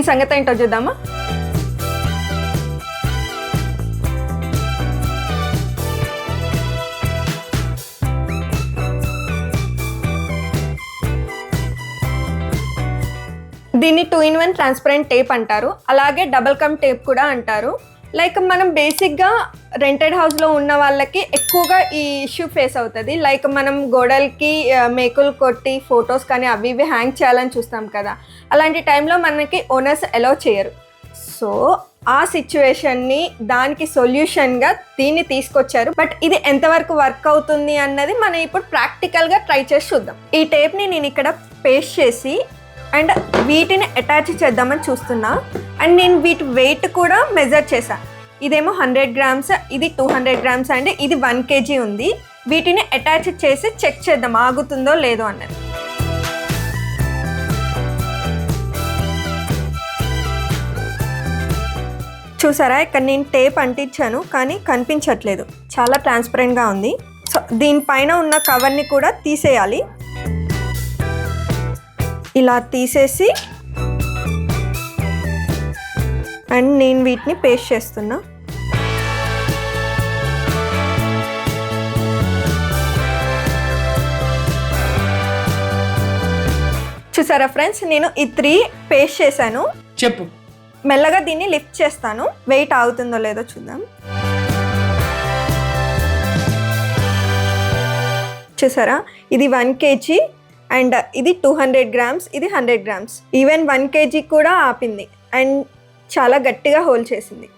దీని సంగతి ఏంటో చూద్దామా. దీన్ని 2-in-1 ట్రాన్స్పరెంట్ టేప్ అంటారు, అలాగే డబుల్ కమ్ టేప్ కూడా అంటారు. లైక్ మనం బేసిక్గా రెంటెడ్ హౌస్లో ఉన్న వాళ్ళకి ఎక్కువగా ఈ ఇష్యూ ఫేస్ అవుతుంది. లైక్ మనం గోడలకి మేకులు కొట్టి ఫొటోస్ కానీ అవి ఇవి హ్యాంగ్ చేయాలని చూస్తాం కదా, అలాంటి టైంలో మనకి ఓనర్స్ అలౌ చేయరు. సో ఆ సిచ్యువేషన్ని దానికి సొల్యూషన్గా దీన్ని తీసుకొచ్చారు. బట్ ఇది ఎంతవరకు వర్క్ అవుతుంది అన్నది మనం ఇప్పుడు ప్రాక్టికల్గా ట్రై చేసి చూద్దాం. ఈ టేప్ని నేను ఇక్కడ పేస్ట్ చేసి అండ్ వీటిని అటాచ్ చేద్దామని చూస్తున్నా. అండ్ నేను వీటి వెయిట్ కూడా మెజర్ చేశాను. ఇదేమో 100 grams, ఇది 200 grams అండి, ఇది 1 kg ఉంది. వీటిని అటాచ్ చేసి చెక్ చేద్దాం ఆగుతుందో లేదో అన్నది. చూసారా, ఇక్కడ నేను టేప్ అంటించాను కానీ కనిపించట్లేదు, చాలా ట్రాన్స్పరెంట్గా ఉంది. సో దీనిపైన ఉన్న కవర్ని కూడా తీసేయాలి. ఇలా తీసేసి అండ్ నేను వీటిని పేస్ట్ చేస్తున్నా. చూసారా ఫ్రెండ్స్, నేను ఈ 3 పేస్ట్ చేశాను. చెప్పు. మెల్లగా దీన్ని లిఫ్ట్ చేస్తాను, వెయిట్ ఆగుతుందో లేదో చూద్దాం. చూసారా, ఇది 1 kg అండ్ ఇది 200 grams, ఇది 100 grams. ఈవెన్ 1 kg కూడా ఆపింది అండ్ చాలా గట్టిగా హోల్డ్ చేసింది.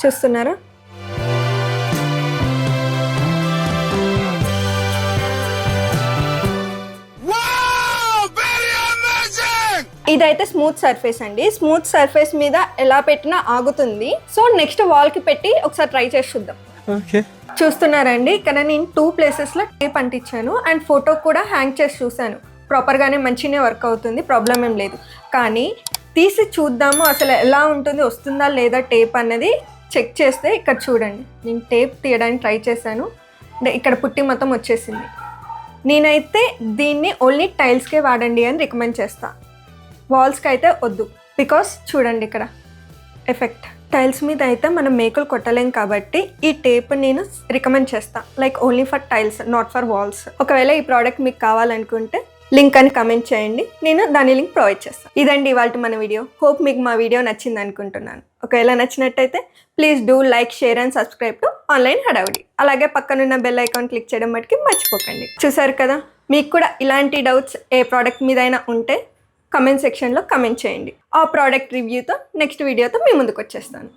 చూస్తున్నారా, ఇదైతే స్మూత్ సర్ఫేస్ అండి. స్మూత్ సర్ఫేస్ మీద ఎలా పెట్టినా ఆగుతుంది. సో నెక్స్ట్ వాల్కి పెట్టి ఒకసారి ట్రై చేసి చూద్దాం. చూస్తున్నారండి, ఇక్కడ నేను 2 ప్లేసెస్లో టేప్ అంటించాను అండ్ ఫోటో కూడా హ్యాంగ్ చేసి చూశాను. ప్రాపర్గానే మంచిగానే వర్క్ అవుతుంది, ప్రాబ్లం ఏం లేదు. కానీ తీసి చూద్దాము అసలు ఎలా ఉంటుంది, వస్తుందా లేదా టేప్ అన్నది చెక్ చేస్తే ఇక్కడ చూడండి, నేను టేప్ తీయడానికి ట్రై చేశాను, ఇక్కడ పుట్టి మొత్తం వచ్చేసింది. నేనైతే దీన్ని ఓన్లీ టైల్స్కే వాడండి అని రికమెండ్ చేస్తాను, వాల్స్కి అయితే వద్దు. బికాస్ చూడండి ఇక్కడ ఎఫెక్ట్, టైల్స్ మీద అయితే మనం మేకులు కొట్టలేం కాబట్టి ఈ టేప్ నేను రికమెండ్ చేస్తాను, like only for tiles, not for walls. ఒకవేళ ఈ ప్రోడక్ట్ మీకు కావాలనుకుంటే లింక్ అని కమెంట్ చేయండి, నేను దాని లింక్ ప్రొవైడ్ చేస్తాను. ఇదండి ఇవాళ మన వీడియో. హోప్ మీకు మా వీడియో నచ్చింది అనుకుంటున్నాను. ఒకవేళ నచ్చినట్టయితే please do like, share and subscribe to online హడావుడి. అలాగే పక్కనున్న బెల్ ఐకాన్ క్లిక్ చేయడం మటుకి మర్చిపోకండి. చూసారు కదా, మీకు కూడా ఇలాంటి డౌట్స్ ఏ ప్రోడక్ట్ మీదైనా ఉంటే కమెంట్ సెక్షన్లో కమెంట్ చేయండి. ఆ ప్రోడక్ట్ రివ్యూతో నెక్స్ట్ వీడియోతో మీ ముందుకు వచ్చేస్తాను.